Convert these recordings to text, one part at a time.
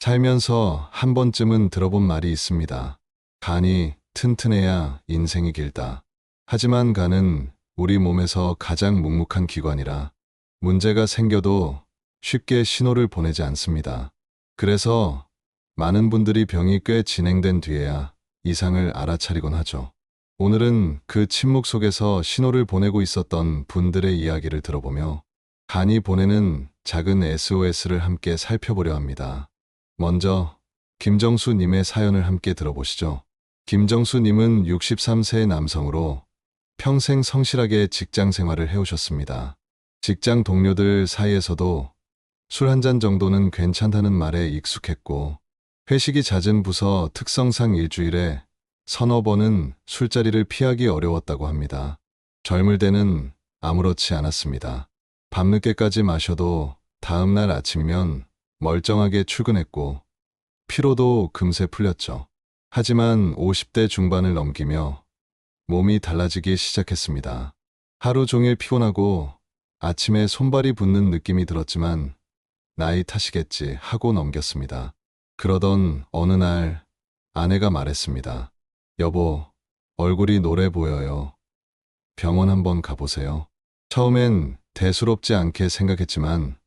살면서 한 번쯤은 들어본 말이 있습니다. 간이 튼튼해야 인생이 길다. 하지만 간은 우리 몸에서 가장 묵묵한 기관이라 문제가 생겨도 쉽게 신호를 보내지 않습니다. 그래서 많은 분들이 병이 꽤 진행된 뒤에야 이상을 알아차리곤 하죠. 오늘은 그 침묵 속에서 신호를 보내고 있었던 분들의 이야기를 들어보며 간이 보내는 작은 SOS를 함께 살펴보려 합니다. 먼저 김정수님의 사연을 함께 들어보시죠. 김정수님은 63세의 남성으로 평생 성실하게 직장 생활을 해오셨습니다. 직장 동료들 사이에서도 술 한 잔 정도는 괜찮다는 말에 익숙했고, 회식이 잦은 부서 특성상 일주일에 서너 번은 술자리를 피하기 어려웠다고 합니다. 젊을 때는 아무렇지 않았습니다. 밤늦게까지 마셔도 다음날 아침이면 멀쩡하게 출근했고 피로도 금세 풀렸죠. 하지만 50대 중반을 넘기며 몸이 달라지기 시작했습니다. 하루 종일 피곤하고 아침에 손발이 붓는 느낌이 들었지만 나이 탓이겠지 하고 넘겼습니다. 그러던 어느 날 아내가 말했습니다. 여보, 얼굴이 노래 보여요. 병원 한번 가보세요. 처음엔 대수롭지 않게 생각했지만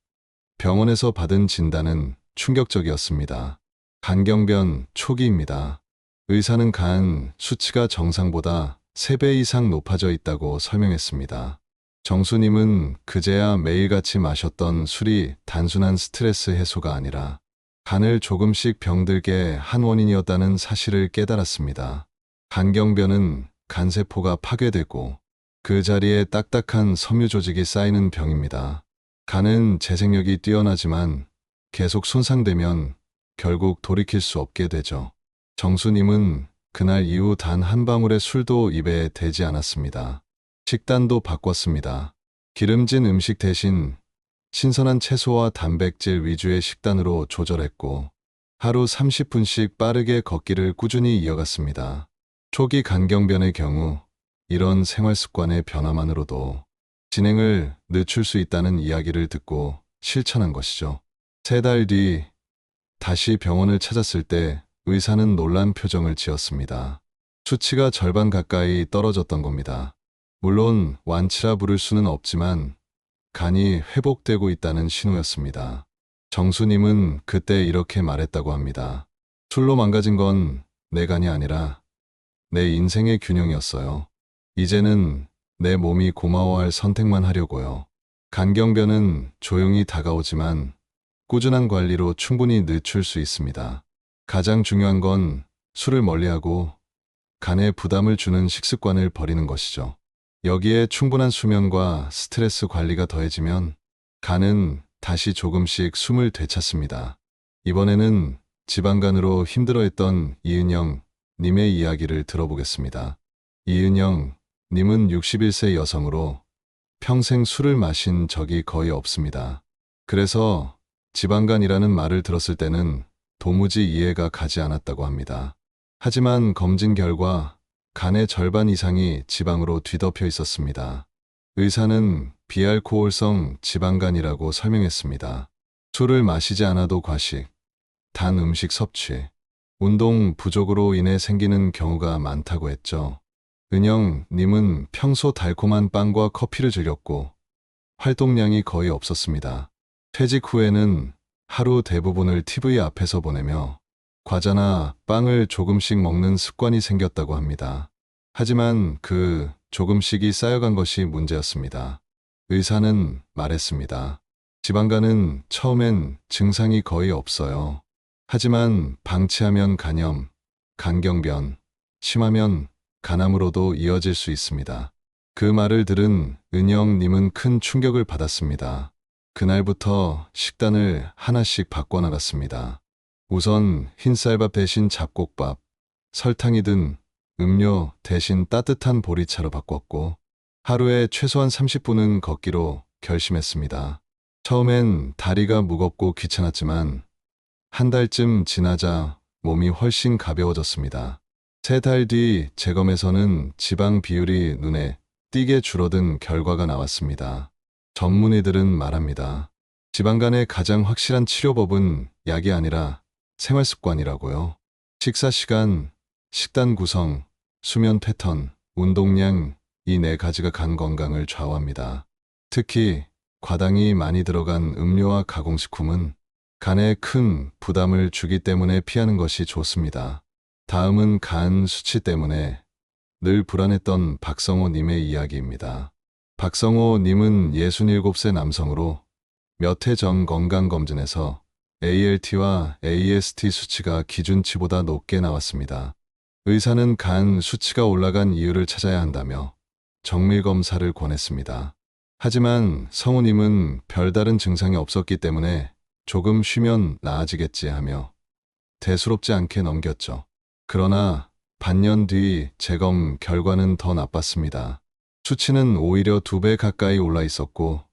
병원에서 받은 진단은 충격적이었습니다. 간경변 초기입니다. 의사는 간 수치가 정상보다 3배 이상 높아져 있다고 설명했습니다. 정수님은 그제야 매일같이 마셨던 술이 단순한 스트레스 해소가 아니라 간을 조금씩 병들게 한 원인이었다는 사실을 깨달았습니다. 간경변은 간세포가 파괴되고 그 자리에 딱딱한 섬유 조직이 쌓이는 병입니다. 간은 재생력이 뛰어나지만 계속 손상되면 결국 돌이킬 수 없게 되죠. 정수님은 그날 이후 단 한 방울의 술도 입에 대지 않았습니다. 식단도 바꿨습니다. 기름진 음식 대신 신선한 채소와 단백질 위주의 식단으로 조절했고 하루 30분씩 빠르게 걷기를 꾸준히 이어갔습니다. 초기 간경변의 경우 이런 생활 습관의 변화만으로도 진행을 늦출 수 있다는 이야기를 듣고 실천한 것이죠. 3달 뒤 다시 병원을 찾았을 때 의사는 놀란 표정을 지었습니다. 수치가 절반 가까이 떨어졌던 겁니다. 물론 완치라 부를 수는 없지만 간이 회복되고 있다는 신호였습니다. 정수님은 그때 이렇게 말했다고 합니다. 술로 망가진 건 내 간이 아니라 내 인생의 균형이었어요. 이제는 내 몸이 고마워할 선택만 하려고요. 간경변은 조용히 다가오지만 꾸준한 관리로 충분히 늦출 수 있습니다. 가장 중요한 건 술을 멀리하고 간에 부담을 주는 식습관을 버리는 것이죠. 여기에 충분한 수면과 스트레스 관리가 더해지면 간은 다시 조금씩 숨을 되찾습니다. 이번에는 지방간으로 힘들어했던 이은영 님의 이야기를 들어보겠습니다. 이은영 님은 61세 여성으로 평생 술을 마신 적이 거의 없습니다. 그래서 지방간이라는 말을 들었을 때는 도무지 이해가 가지 않았다고 합니다. 하지만 검진 결과 간의 절반 이상이 지방으로 뒤덮여 있었습니다. 의사는 비알코올성 지방간이라고 설명했습니다. 술을 마시지 않아도 과식, 단 음식 섭취, 운동 부족으로 인해 생기는 경우가 많다고 했죠. 은영님은 평소 달콤한 빵과 커피를 즐겼고 활동량이 거의 없었습니다. 퇴직 후에는 하루 대부분을 TV 앞에서 보내며 과자나 빵을 조금씩 먹는 습관이 생겼다고 합니다. 하지만 그 조금씩이 쌓여간 것이 문제였습니다. 의사는 말했습니다. 지방간은 처음엔 증상이 거의 없어요. 하지만 방치하면 간염, 간경변, 심하면 간암으로도 이어질 수 있습니다. 그 말을 들은 은영님은 큰 충격을 받았습니다. 그날부터 식단을 하나씩 바꿔나갔습니다. 우선 흰쌀밥 대신 잡곡밥, 설탕이 든 음료 대신 따뜻한 보리차로 바꿨고 하루에 최소한 30분은 걷기로 결심했습니다. 처음엔 다리가 무겁고 귀찮았지만 한 달쯤 지나자 몸이 훨씬 가벼워졌습니다. 3달 뒤 재검에서는 지방 비율이 눈에 띄게 줄어든 결과가 나왔습니다. 전문의들은 말합니다. 지방간의 가장 확실한 치료법은 약이 아니라 생활 습관이라고요. 식사 시간, 식단 구성, 수면 패턴, 운동량, 이 네 가지가 간 건강을 좌우합니다. 특히 과당이 많이 들어간 음료와 가공식품은 간에 큰 부담을 주기 때문에 피하는 것이 좋습니다. 다음은 간 수치 때문에 늘 불안했던 박성호 님의 이야기입니다. 박성호 님은 67세 남성으로 몇 해 전 건강검진에서 ALT와 AST 수치가 기준치보다 높게 나왔습니다. 의사는 간 수치가 올라간 이유를 찾아야 한다며 정밀검사를 권했습니다. 하지만 성우님은 별다른 증상이 없었기 때문에 조금 쉬면 나아지겠지 하며 대수롭지 않게 넘겼죠. 그러나 반년 뒤 재검 결과는 더 나빴습니다. 수치는 오히려 2배 가까이 올라 있었고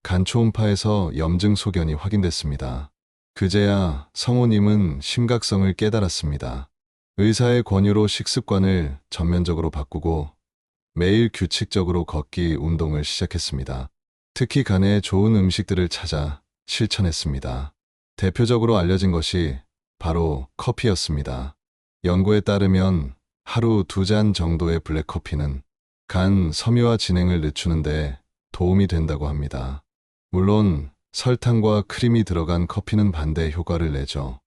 간 초음파에서 염증 소견이 확인됐습니다. 그제야 성우님은 심각성을 깨달았습니다. 의사의 권유로 식습관을 전면적으로 바꾸고 매일 규칙적으로 걷기 운동을 시작했습니다. 특히 간에 좋은 음식들을 찾아 실천했습니다. 대표적으로 알려진 것이 바로 커피였습니다. 연구에 따르면 하루 2잔 정도의 블랙커피는 간 섬유화 진행을 늦추는 데 도움이 된다고 합니다. 물론 설탕과 크림이 들어간 커피는 반대 효과를 내죠.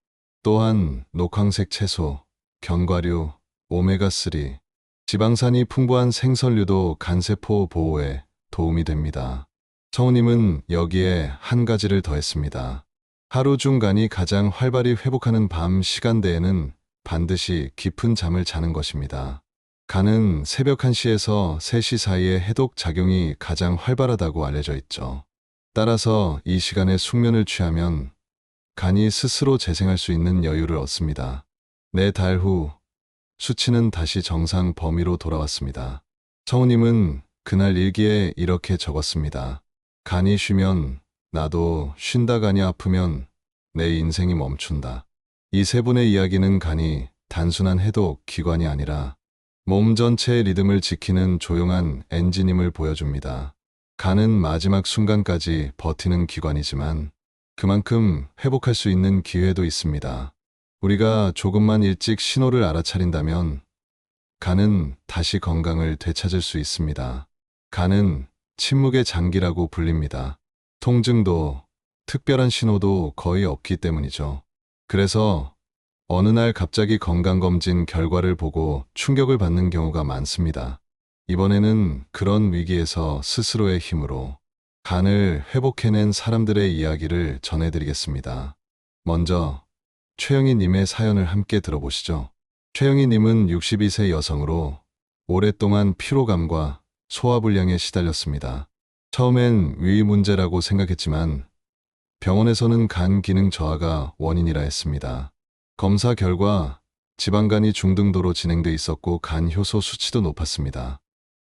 또한 녹황색 채소, 견과류, 오메가3, 지방산이 풍부한 생선류도 간세포 보호에 도움이 됩니다. 성우님은 여기에 한 가지를 더했습니다. 하루 중 간이 가장 활발히 회복하는 밤 시간대에는 반드시 깊은 잠을 자는 것입니다. 간은 새벽 1시에서 3시 사이에 해독 작용이 가장 활발하다고 알려져 있죠. 따라서 이 시간에 숙면을 취하면 간이 스스로 재생할 수 있는 여유를 얻습니다. 4달 후 수치는 다시 정상 범위로 돌아왔습니다. 성우님은 그날 일기에 이렇게 적었습니다. 간이 쉬면 나도 쉰다, 간이 아프면 내 인생이 멈춘다. 이 세 분의 이야기는 간이 단순한 해독 기관이 아니라 몸 전체의 리듬을 지키는 조용한 엔진임을 보여줍니다. 간은 마지막 순간까지 버티는 기관이지만 그만큼 회복할 수 있는 기회도 있습니다. 우리가 조금만 일찍 신호를 알아차린다면 간은 다시 건강을 되찾을 수 있습니다. 간은 침묵의 장기라고 불립니다. 통증도 특별한 신호도 거의 없기 때문이죠. 그래서 어느 날 갑자기 건강검진 결과를 보고 충격을 받는 경우가 많습니다. 이번에는 그런 위기에서 스스로의 힘으로 간을 회복해낸 사람들의 이야기를 전해드리겠습니다. 먼저 최영희 님의 사연을 함께 들어보시죠. 최영희 님은 62세 여성으로 오랫동안 피로감과 소화불량에 시달렸습니다. 처음엔 위 문제라고 생각했지만 병원에서는 간 기능 저하가 원인이라 했습니다. 검사 결과 지방간이 중등도로 진행돼 있었고 간 효소 수치도 높았습니다.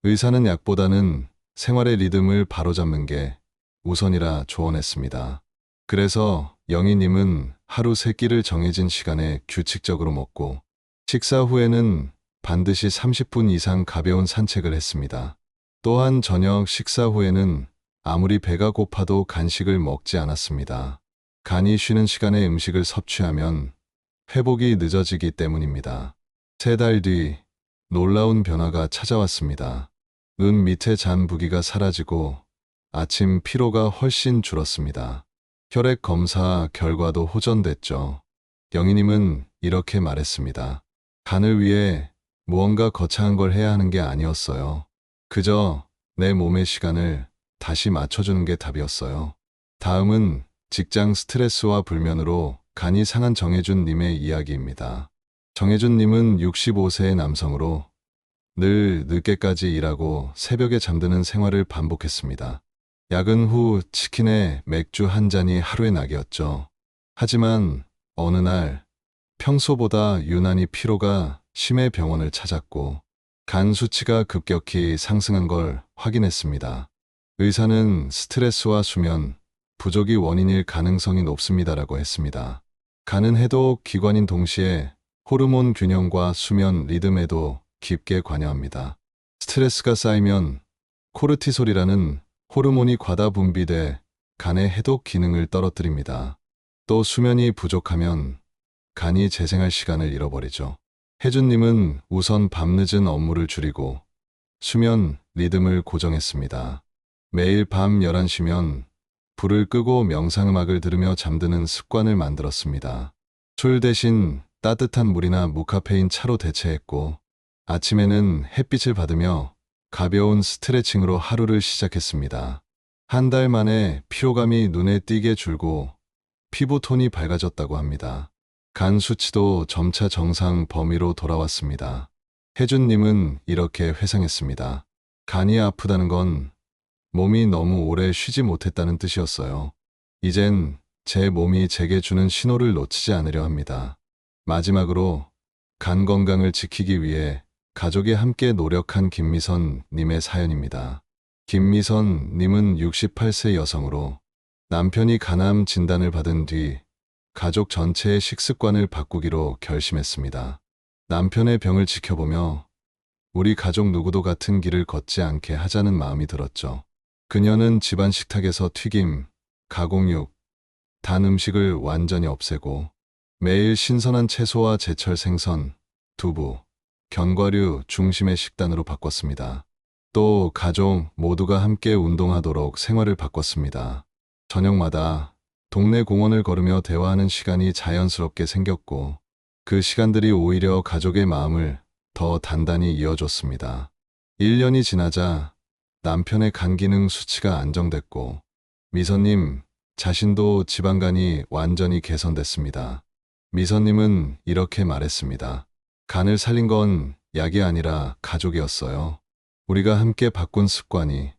의사는 약보다는 생활의 리듬을 바로잡는 게 우선이라 조언했습니다. 그래서 영희님은 하루 3끼를 정해진 시간에 규칙적으로 먹고 식사 후에는 반드시 30분 이상 가벼운 산책을 했습니다. 또한 저녁 식사 후에는 아무리 배가 고파도 간식을 먹지 않았습니다. 간이 쉬는 시간에 음식을 섭취하면 회복이 늦어지기 때문입니다. 3달 뒤 놀라운 변화가 찾아왔습니다. 눈 밑에 잔 부기가 사라지고 아침 피로가 훨씬 줄었습니다. 혈액 검사 결과도 호전됐죠. 영희님은 이렇게 말했습니다. 간을 위해 무언가 거창한 걸 해야 하는 게 아니었어요. 그저 내 몸의 시간을 다시 맞춰주는 게 답이었어요. 다음은 직장 스트레스와 불면으로 간이 상한 정혜준 님의 이야기입니다. 정혜준 님은 65세의 남성으로 늘 늦게까지 일하고 새벽에 잠드는 생활을 반복했습니다. 야근 후 치킨에 맥주 한 잔이 하루의 낙이었죠. 하지만 어느 날 평소보다 유난히 피로가 심해 병원을 찾았고 간 수치가 급격히 상승한 걸 확인했습니다. 의사는 스트레스와 수면 부족이 원인일 가능성이 높습니다라고 했습니다. 간은 해독 기관인 동시에 호르몬 균형과 수면 리듬에도 깊게 관여합니다. 스트레스가 쌓이면 코르티솔이라는 호르몬이 과다 분비돼 간의 해독 기능을 떨어뜨립니다. 또 수면이 부족하면 간이 재생할 시간을 잃어버리죠. 혜준님은 우선 밤늦은 업무를 줄이고 수면 리듬을 고정했습니다. 매일 밤 11시면 불을 끄고 명상음악을 들으며 잠드는 습관을 만들었습니다. 술 대신 따뜻한 물이나 무카페인 차로 대체했고 아침에는 햇빛을 받으며 가벼운 스트레칭으로 하루를 시작했습니다. 한 달 만에 피로감이 눈에 띄게 줄고 피부 톤이 밝아졌다고 합니다. 간 수치도 점차 정상 범위로 돌아왔습니다. 혜준님은 이렇게 회상했습니다. 간이 아프다는 건 몸이 너무 오래 쉬지 못했다는 뜻이었어요. 이젠 제 몸이 제게 주는 신호를 놓치지 않으려 합니다. 마지막으로 간 건강을 지키기 위해 가족이 함께 노력한 김미선 님의 사연입니다. 김미선 님은 68세 여성으로 남편이 간암 진단을 받은 뒤 가족 전체의 식습관을 바꾸기로 결심했습니다. 남편의 병을 지켜보며 우리 가족 누구도 같은 길을 걷지 않게 하자는 마음이 들었죠. 그녀는 집안 식탁에서 튀김, 가공육, 단 음식을 완전히 없애고 매일 신선한 채소와 제철 생선, 두부, 견과류 중심의 식단으로 바꿨습니다. 또 가족 모두가 함께 운동하도록 생활을 바꿨습니다. 저녁마다 동네 공원을 걸으며 대화하는 시간이 자연스럽게 생겼고 그 시간들이 오히려 가족의 마음을 더 단단히 이어줬습니다. 1년이 지나자 남편의 간 기능 수치가 안정됐고 미선님 자신도 지방간이 완전히 개선됐습니다. 미선님은 이렇게 말했습니다. 간을 살린 건 약이 아니라 가족이었어요. 우리가 함께 바꾼 습관이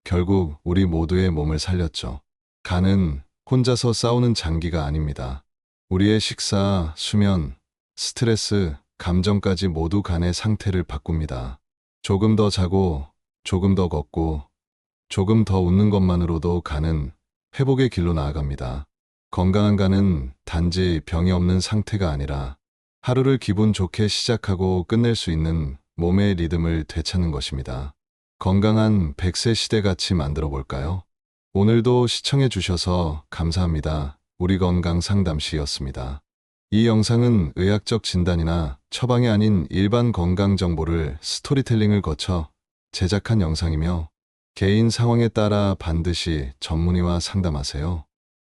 결국 우리 모두의 몸을 살렸죠. 간은 혼자서 싸우는 장기가 아닙니다. 우리의 식사, 수면, 스트레스, 감정까지 모두 간의 상태를 바꿉니다. 조금 더 자고, 조금 더 걷고, 조금 더 웃는 것만으로도 간은 회복의 길로 나아갑니다. 건강한 간은 단지 병이 없는 상태가 아니라 하루를 기분 좋게 시작하고 끝낼 수 있는 몸의 리듬을 되찾는 것입니다. 건강한 100세 시대 같이 만들어 볼까요? 오늘도 시청해 주셔서 감사합니다. 우리 건강 상담실이었습니다. 이 영상은 의학적 진단이나 처방이 아닌 일반 건강 정보를 스토리텔링을 거쳐 제작한 영상이며 개인 상황에 따라 반드시 전문의와 상담하세요.